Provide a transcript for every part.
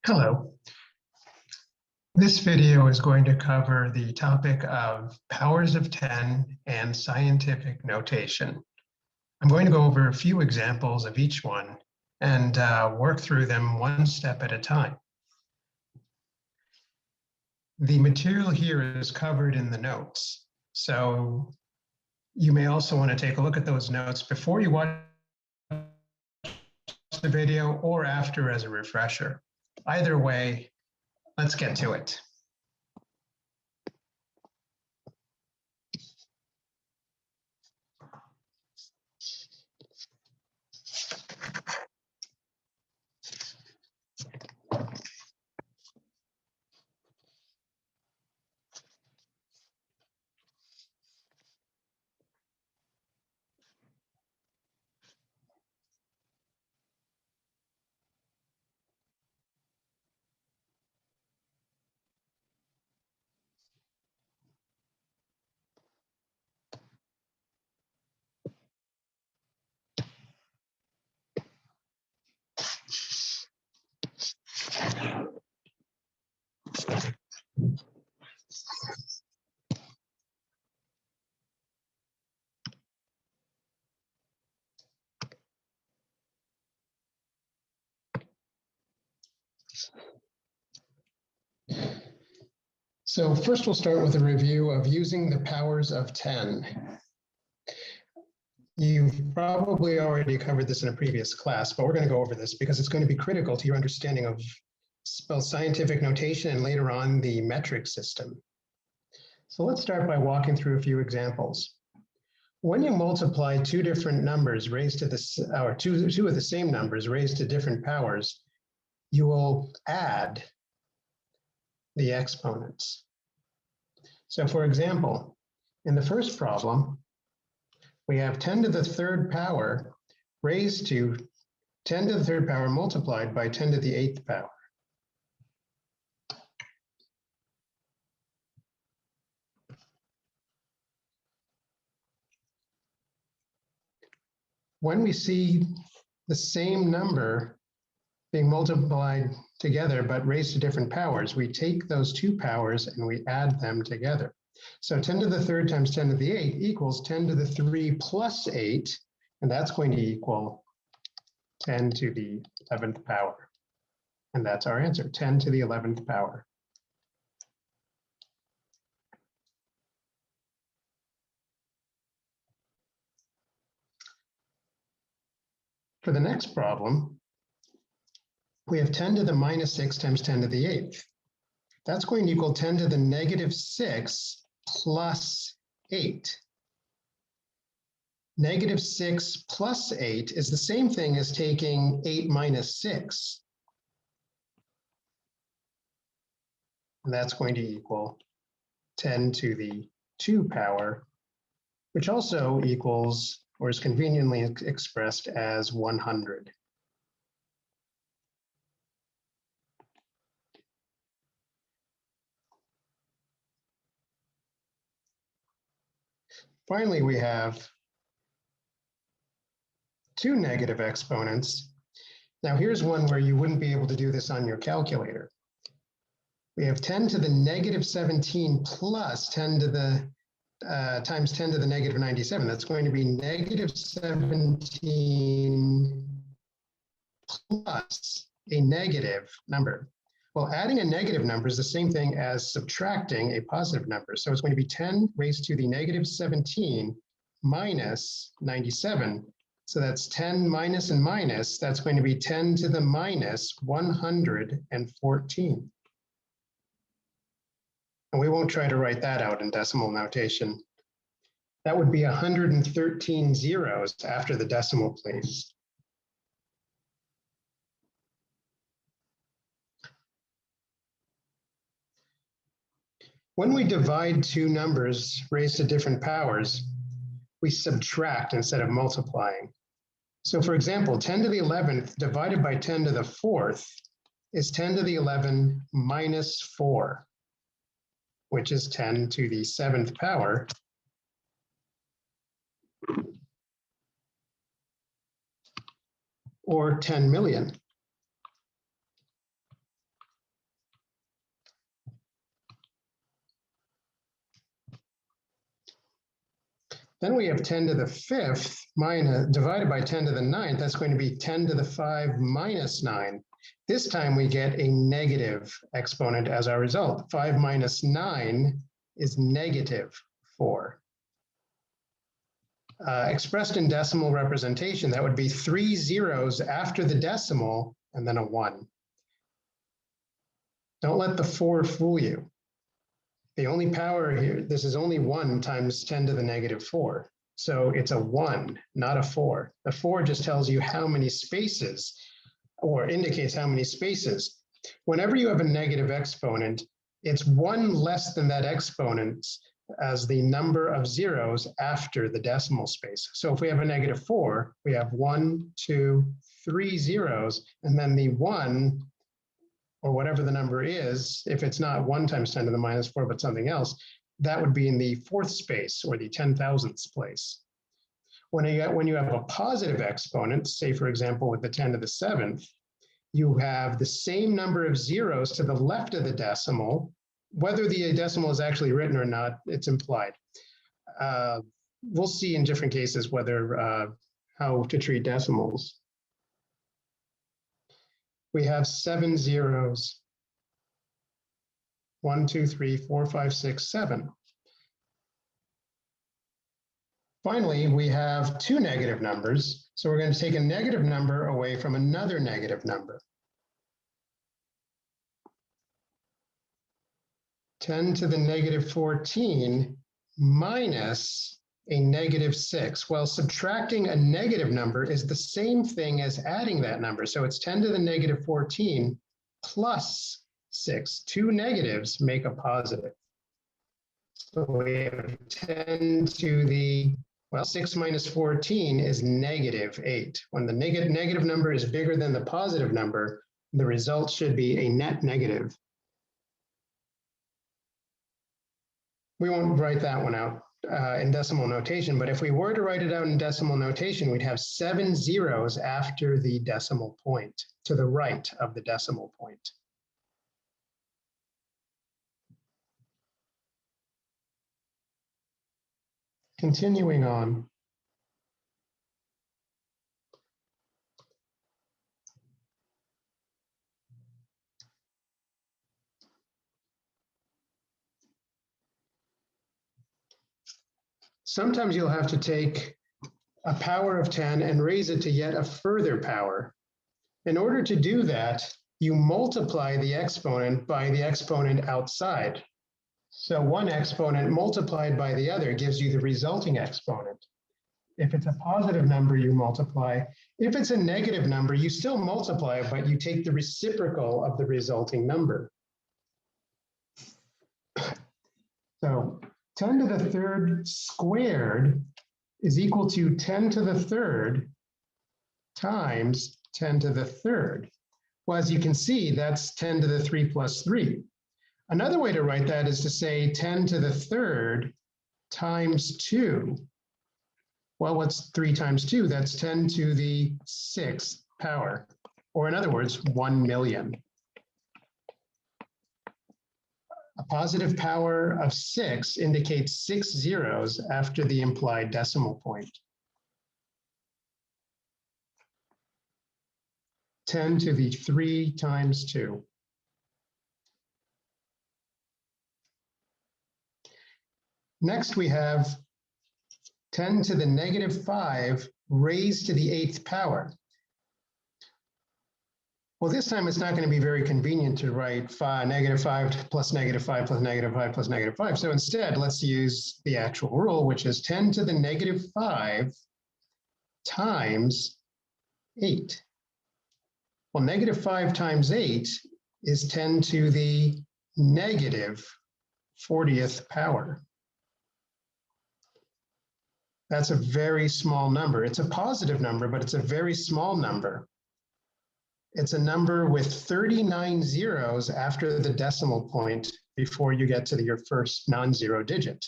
Hello. This video is going to cover the topic of powers of 10 and scientific notation. I'm going to go over a few examples of each one and work through them one step at a time. The material here is covered in the notes, so you may also want to take a look at those notes before you watch the video or after as a refresher. Either way, let's get to it. So first we'll start with a review of using the powers of 10. You've probably already covered this in a previous class, but we're going to go over this because it's going to be critical to your understanding of both scientific notation and later on the metric system. So let's start by walking through a few examples. When you multiply two different numbers raised to this, or two of the same numbers raised to different powers, you will add the exponents. So for example, in the first problem, we have 10 to the third power raised to 10 to the third power multiplied by 10 to the 8th power. When we see the same number being multiplied together but raised to different powers, we take those two powers and we add them together. So 10 to the third times 10 to the 8 equals 10 to the 3 plus 8, and that's going to equal 10 to the 11th power. And that's our answer, 10 to the 11th power. For the next problem, we have 10 to the minus 6 times 10 to the 8th. That's going to equal 10 to the negative 6 plus 8. Negative 6 plus 8 is the same thing as taking 8 minus 6. And that's going to equal 10 to the 2 power, which also equals, or is conveniently expressed as 100. Finally, we have two negative exponents. Now here's one where you wouldn't be able to do this on your calculator. We have 10 to the negative 17 plus 10 to the times 10 to the negative 97. That's going to be negative 17 plus a negative number. Well, adding a negative number is the same thing as subtracting a positive number. So it's going to be 10 raised to the negative 17 minus 97. So that's 10 minus and minus. That's going to be 10 to the minus 114. And we won't try to write that out in decimal notation. That would be 113 zeros after the decimal place. When we divide two numbers raised to different powers, we subtract instead of multiplying. So for example, 10 to the 11th divided by 10 to the 4th is 10 to the 11 minus 4, which is 10 to the 7th power. Or 10 million. Then we have 10 to the 5th divided by 10 to the 9th. That's going to be 10 to the 5 minus 9. This time we get a negative exponent as our result. 5 minus 9 is negative 4. Expressed in decimal representation, that would be 3 zeros after the decimal and then a 1. Don't let the 4 fool you. The only power here, this is only 1 times 10 to the negative 4. So it's a 1, not a 4. The 4 just tells you how many spaces, or indicates how many spaces. Whenever you have a negative exponent, it's 1 less than that exponent as the number of zeros after the decimal space. So if we have a negative 4, we have 1, 2, 3 zeros, and then the 1, or whatever the number is, if it's not 1 times 10 to the minus 4, but something else, that would be in the 4th space, or the 10,000th place. When you have a positive exponent, say for example with the 10 to the 7th, you have the same number of zeros to the left of the decimal. Whether the decimal is actually written or not, it's implied. We'll see in different cases whether how to treat decimals. We have 7 zeros. 1, 2, 3, 4, 5, 6, 7. Finally, we have 2 negative numbers. So we're going to take a negative number away from another negative number. 10 to the negative 14 minus a negative 6. Well, subtracting a negative number is the same thing as adding that number. So it's 10 to the negative 14 plus 6. 2 negatives make a positive. So we have 10 to the, well, 6 minus 14 is negative 8. When the negative number is bigger than the positive number, the result should be a net negative. We won't write that one out in decimal notation, but if we were to write it out in decimal notation, we'd have 7 zeros after the decimal point, to the right of the decimal point. Continuing on. Sometimes you'll have to take a power of 10 and raise it to yet a further power. In order to do that, you multiply the exponent by the exponent outside. So one exponent multiplied by the other gives you the resulting exponent. If it's a positive number, you multiply. If it's a negative number, you still multiply, but you take the reciprocal of the resulting number. So 10 to the 3rd squared is equal to 10 to the 3rd times 10 to the 3rd. Well, as you can see, that's 10 to the 3 plus 3. Another way to write that is to say 10 to the 3rd times 2. Well, what's 3 times 2? That's 10 to the 6th power, or in other words, 1 million. A positive power of 6 indicates 6 zeros after the implied decimal point. 10 to the 3 times 2. Next, we have 10 to the negative 5 raised to the 8th power. Well, this time it's not going to be very convenient to write negative 5 plus negative 5 plus negative 5 plus negative 5. So instead, let's use the actual rule, which is 10 to the negative 5 times 8. Well, negative 5 times 8 is 10 to the negative 40th power. That's a very small number. It's a positive number, but it's a very small number. It's a number with 39 zeros after the decimal point before you get to your first non-zero digit.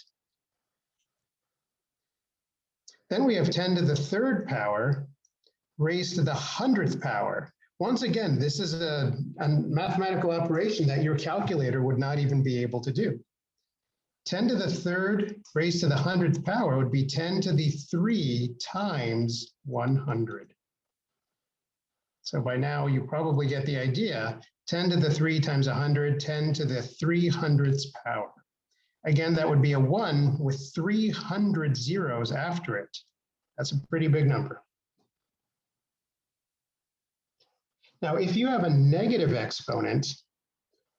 Then we have 10 to the 3rd power raised to the 100th power. Once again, this is a mathematical operation that your calculator would not even be able to do. 10 to the third raised to the 100th power would be 10 to the 3 times 100. So by now you probably get the idea. 10 to the 3 times 100, 10 to the 300th power. Again, that would be a 1 with 300 zeros after it. That's a pretty big number. Now, if you have a negative exponent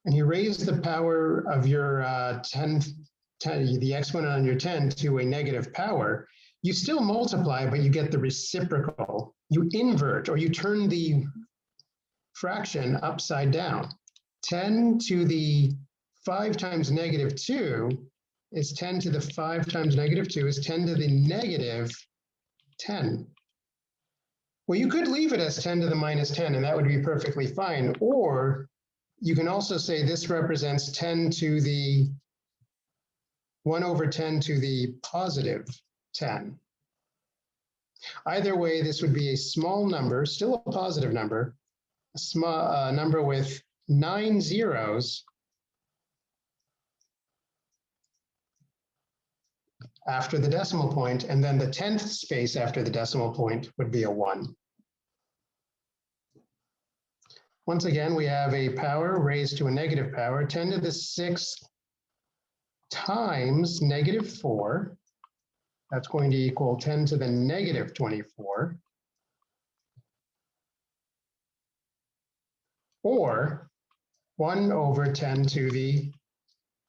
and you raise the power of your the exponent on your 10 to a negative power, you still multiply, but you get the reciprocal. You invert or you turn the fraction upside down. 10 to the 5 times negative 2 is 10 to the 5 times negative 2 is 10 to the negative 10. Well, you could leave it as 10 to the minus 10, and that would be perfectly fine. Or you can also say this represents 10 to the 1 over 10 to the positive 10. Either way, this would be a small number, still a positive number, a small number with 9 zeros after the decimal point, and then the 10th space after the decimal point would be a 1. Once again, we have a power raised to a negative power, 10 to the 6th times negative 4. That's going to equal 10 to the negative 24. Or 1 over 10 to the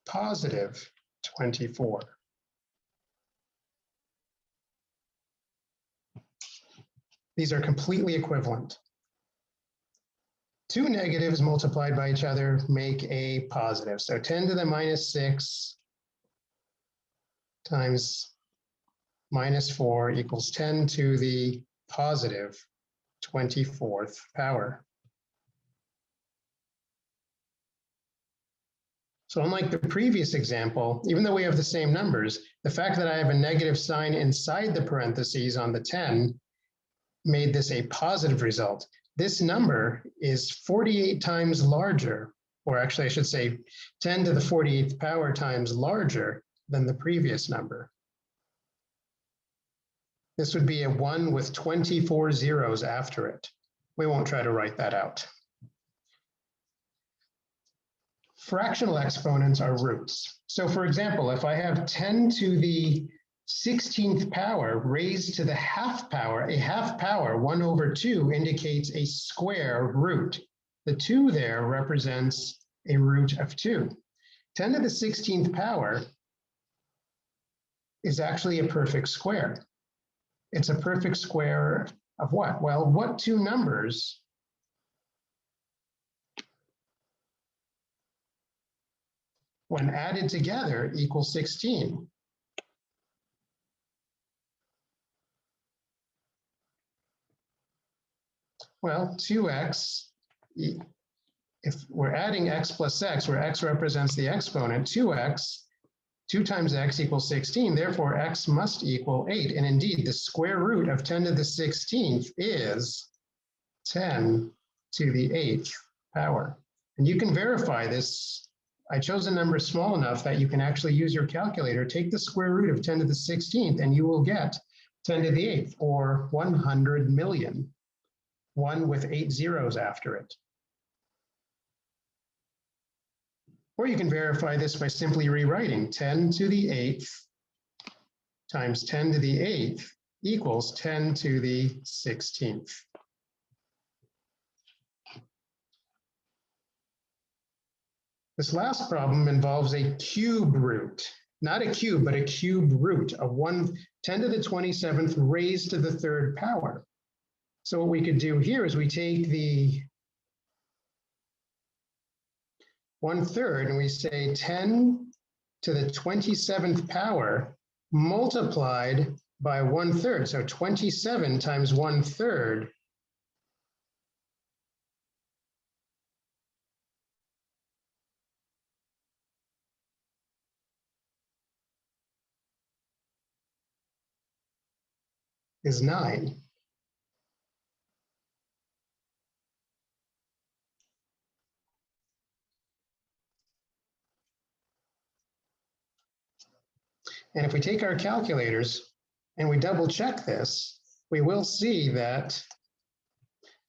positive 24. These are completely equivalent. Two negatives multiplied by each other make a positive. So 10 to the minus 6 times minus 4 equals 10 to the positive 24th power. So unlike the previous example, even though we have the same numbers, the fact that I have a negative sign inside the parentheses on the 10 made this a positive result. This number is 48 times larger, or actually I should say 10 to the 48th power times larger than the previous number. This would be a 1 with 24 zeros after it. We won't try to write that out. Fractional exponents are roots. So for example, if I have 10 to the 16th power raised to the half power, a half power, 1 over 2 indicates a square root. The 2 there represents a root of 2. 10 to the 16th power is actually a perfect square. It's a perfect square of what? Well, what two numbers when added together equal 16? Well, 2x, if we're adding x plus x, where x represents the exponent, 2x, 2 times x equals 16, therefore x must equal 8. And indeed, the square root of 10 to the 16th is 10 to the 8th power. And you can verify this. I chose a number small enough that you can actually use your calculator, take the square root of 10 to the 16th, and you will get 10 to the 8th, or 100 million. 1 with 8 zeros after it. Or you can verify this by simply rewriting 10 to the 8th times 10 to the 8th equals 10 to the 16th. This last problem involves a cube root. Not a cube, but a cube root of 10 to the 27th raised to the 3rd power. So what we could do here is we take the 1/3 and we say 10 to the 27th power multiplied by 1/3. So 27 times 1/3 is 9. And if we take our calculators and we double check this, we will see that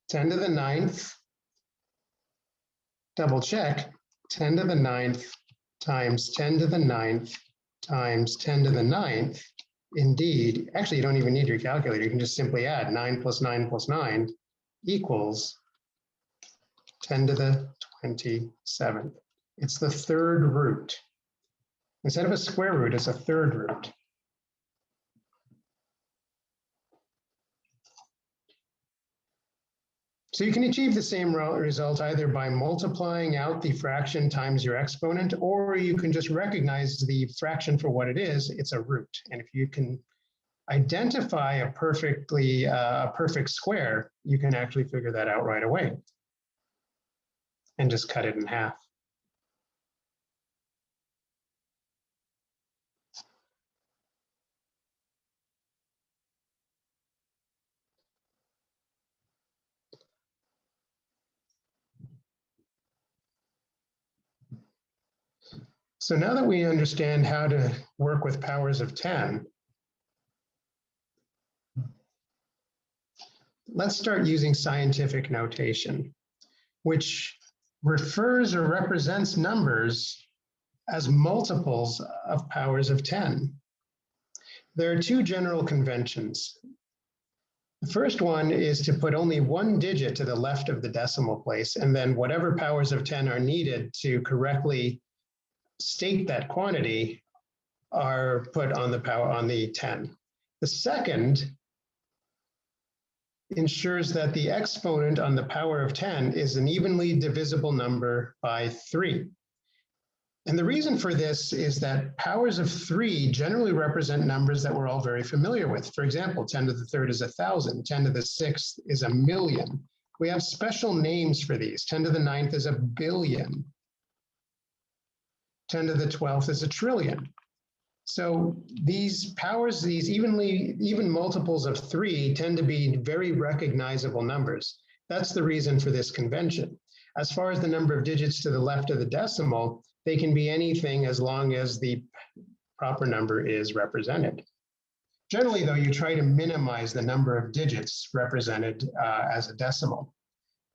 10 to the 9th, double check, 10 to the 9th times 10 to the 9th times 10 to the 9th. Indeed, actually, you don't even need your calculator. You can just simply add 9 plus 9 plus 9 equals 10 to the 27th. It's the third root. Instead of a square root, it's a third root. So you can achieve the same result either by multiplying out the fraction times your exponent, or you can just recognize the fraction for what it is. It's a root. And if you can identify a perfect square, you can actually figure that out right away and just cut it in half. So now that we understand how to work with powers of 10, let's start using scientific notation, which refers or represents numbers as multiples of powers of 10. There are two general conventions. The first one is to put only one digit to the left of the decimal place, and then whatever powers of 10 are needed to correctly state that quantity are put on the 10. The second ensures that the exponent on the power of 10 is an evenly divisible number by 3. And the reason for this is that powers of 3 generally represent numbers that we're all very familiar with. For example, 10 to the 3rd is 1,000, 10 to the 6th is 1,000,000. We have special names for these. 10 to the 9th is 1,000,000,000. 10 to the 12th is 1,000,000,000,000. So these powers, these even multiples of 3 tend to be very recognizable numbers. That's the reason for this convention. As far as the number of digits to the left of the decimal, they can be anything as long as the proper number is represented. Generally, though, you try to minimize the number of digits represented as a decimal.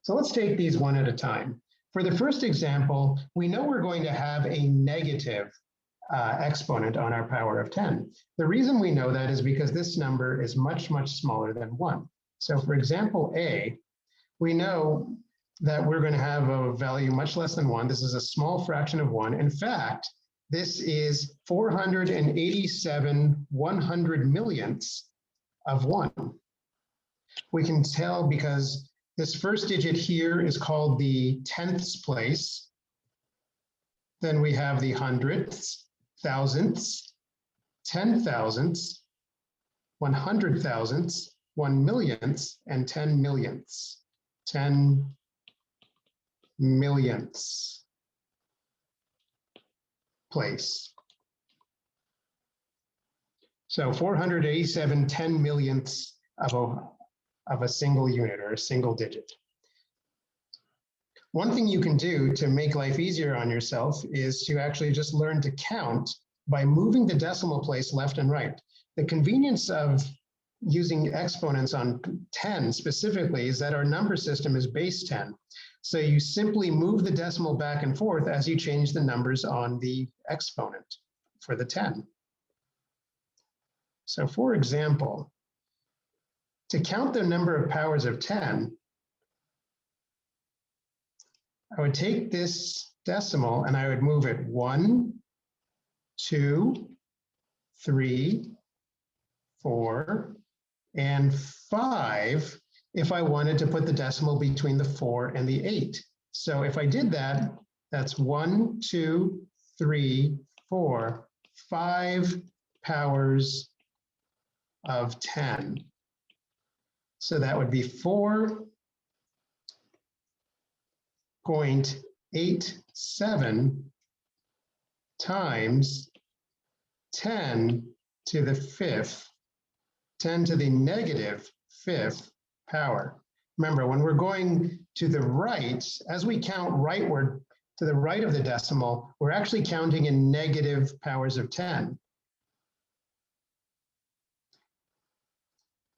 So let's take these one at a time. For the first example, we know we're going to have a negative exponent on our power of 10. The reason we know that is because this number is much, much smaller than 1. So for example A, we know that we're going to have a value much less than 1. This is a small fraction of 1. In fact, this is 487 100,000,000ths of 1. We can tell because this first digit here is called the tenths place. Then we have the hundredths, thousandths, 10,000ths, 100,000ths, 1,000,000ths, and 10,000,000ths. 10,000,000ths place. So 487 10,000,000ths of a single unit or a single digit. One thing you can do to make life easier on yourself is to actually just learn to count by moving the decimal place left and right. The convenience of using exponents on 10 specifically is that our number system is base 10. So you simply move the decimal back and forth as you change the numbers on the exponent for the 10. So for example, to count the number of powers of 10, I would take this decimal and I would move it 1, 2, 3, 4, and 5 if I wanted to put the decimal between the 4 and the 8. So if I did that, that's 1, 2, 3, 4, 5 powers of 10. So that would be 4.87 times 10 to the 5th, 10 to the negative 5th power. Remember, when we're going to the right, as we count rightward to the right of the decimal, we're actually counting in negative powers of 10.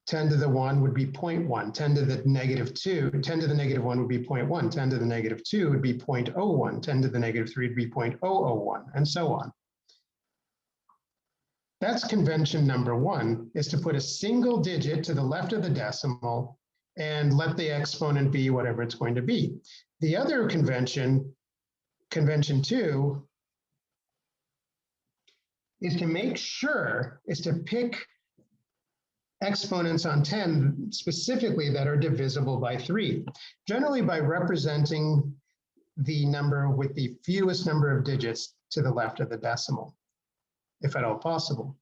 10 to the 1 would be 0.1, 10 to the negative 2, 10 to the negative 1 would be 0.1, 10 to the negative 2 would be 0.01, 10 to the negative 3 would be 0.001, and so on. That's convention number 1, is to put a single digit to the left of the decimal and let the exponent be whatever it's going to be. The other convention, convention 2, is to make sure, is to pick exponents on 10 specifically that are divisible by 3, generally by representing the number with the fewest number of digits to the left of the decimal, if at all possible.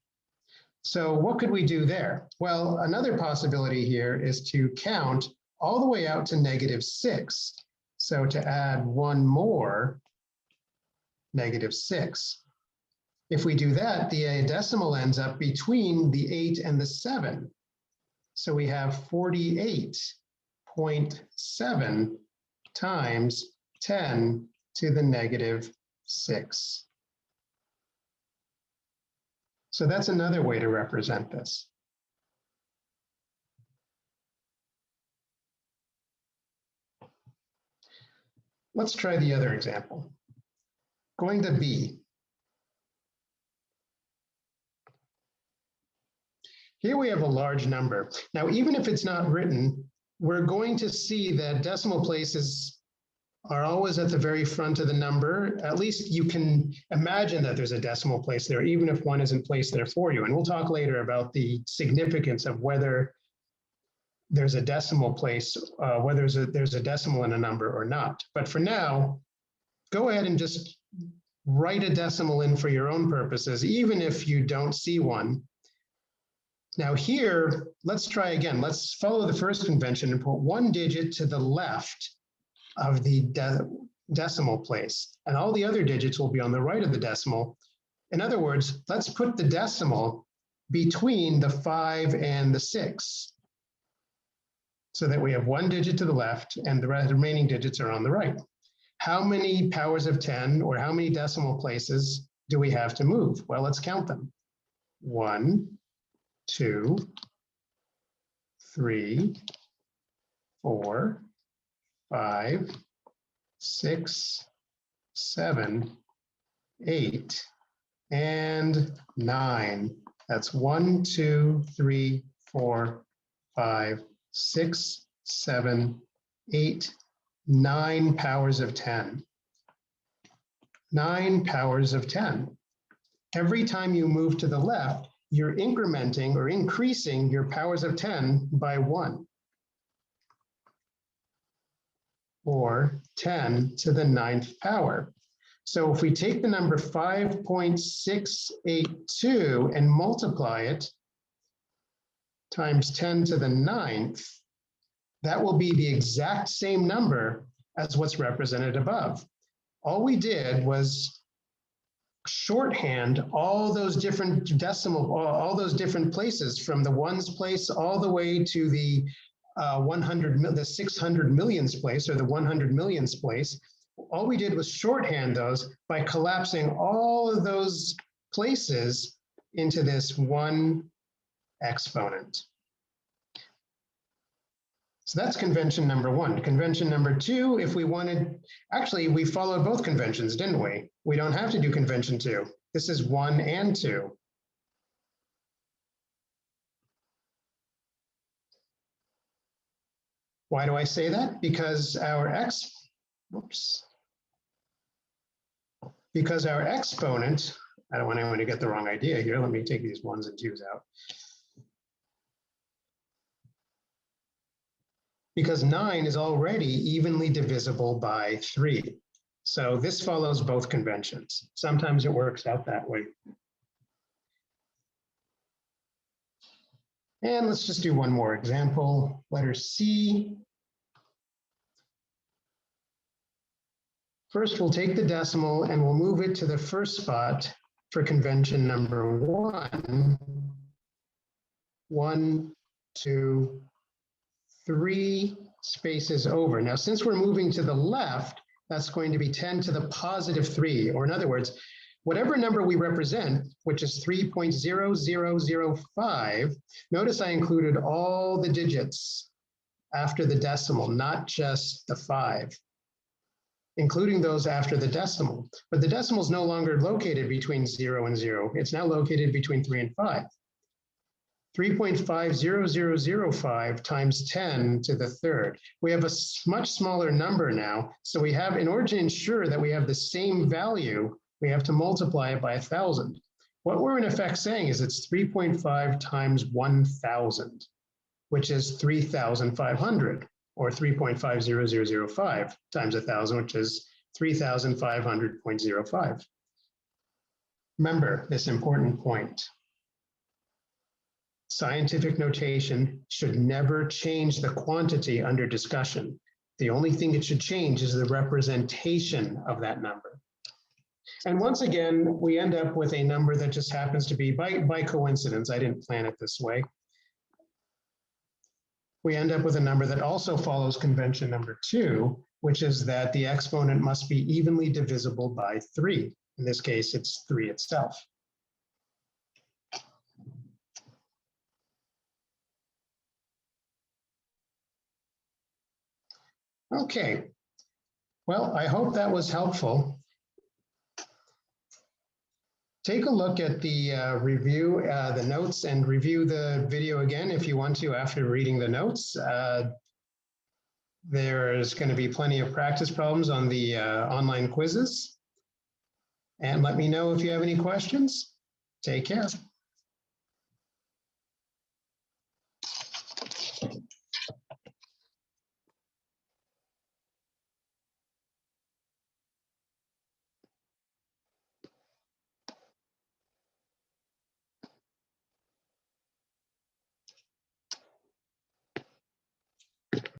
So what could we do there? Well, another possibility here is to count all the way out to -6. So to add one more -6. If we do that, the decimal ends up between the 8 and the 7. So we have 48.7 times 10 to the -6. So that's another way to represent this. Let's try the other example. Going to B. Here we have a large number. Now, even if it's not written, we're going to see that decimal places are always at the very front of the number. At least you can imagine that there's a decimal place there, even if one isn't placed there for you. And we'll talk later about the significance of whether there's a decimal place, whether there's a decimal in a number or not. But for now, go ahead and just write a decimal in for your own purposes, even if you don't see one. Now here, let's try again. Let's follow the first convention and put one digit to the left of the decimal place, and all the other digits will be on the right of the decimal. In other words, let's put the decimal between the 5 and the 6, so that we have one digit to the left and the remaining digits are on the right. How many powers of 10 or how many decimal places do we have to move? Well, let's count them. 1, 2, 3, 4, 5, 6, 7, 8, and 9. That's 1, 2, 3, 4, 5, 6, 7, 8, 9 powers of 10. 9 powers of 10. Every time you move to the left, you're incrementing or increasing your powers of 10 by 1. Or 10 to the 9th power. So if we take the number 5.682 and multiply it times 10 to the 9th, that will be the exact same number as what's represented above. All we did was shorthand all those different all those different places, from the ones place all the way to the 600 millionths place, or the 100 millionths place. All we did was shorthand those by collapsing all of those places into this one exponent. So that's convention number 1. Convention number 2, if we wanted, actually we followed both conventions, didn't we? We don't have to do convention 2. This is 1 and 2. Why do I say that? Because our exponent, I don't want anyone to get the wrong idea here. Let me take these 1s and 2s out. Because 9 is already evenly divisible by 3. So this follows both conventions. Sometimes it works out that way. And let's just do one more example. Letter C. First, we'll take the decimal and we'll move it to the first spot for convention number 1. 1, 2, 3 spaces over. Now, since we're moving to the left, that's going to be 10 to the +3, or in other words, whatever number we represent, which is 3.0005, notice I included all the digits after the decimal, not just the 5, including those after the decimal. But the decimal is no longer located between 0 and 0. It's now located between 3 and 5. 3.50005 times 10 to the third. We have a much smaller number now. So we have, in order to ensure that we have the same value, we have to multiply it by 1,000. What we're in effect saying is it's 3.5 times 1,000, which is 3,500, or 3.50005 times 1,000, which is 3,500.05. Remember this important point. Scientific notation should never change the quantity under discussion. The only thing it should change is the representation of that number. And once again, we end up with a number that just happens to be, by coincidence, I didn't plan it this way. We end up with a number that also follows convention number 2, which is that the exponent must be evenly divisible by 3. In this case, it's 3 itself. Okay, well, I hope that was helpful. Take a look at the review, the notes, and review the video again if you want to after reading the notes. There's going to be plenty of practice problems on the online quizzes. And let me know if you have any questions. Take care.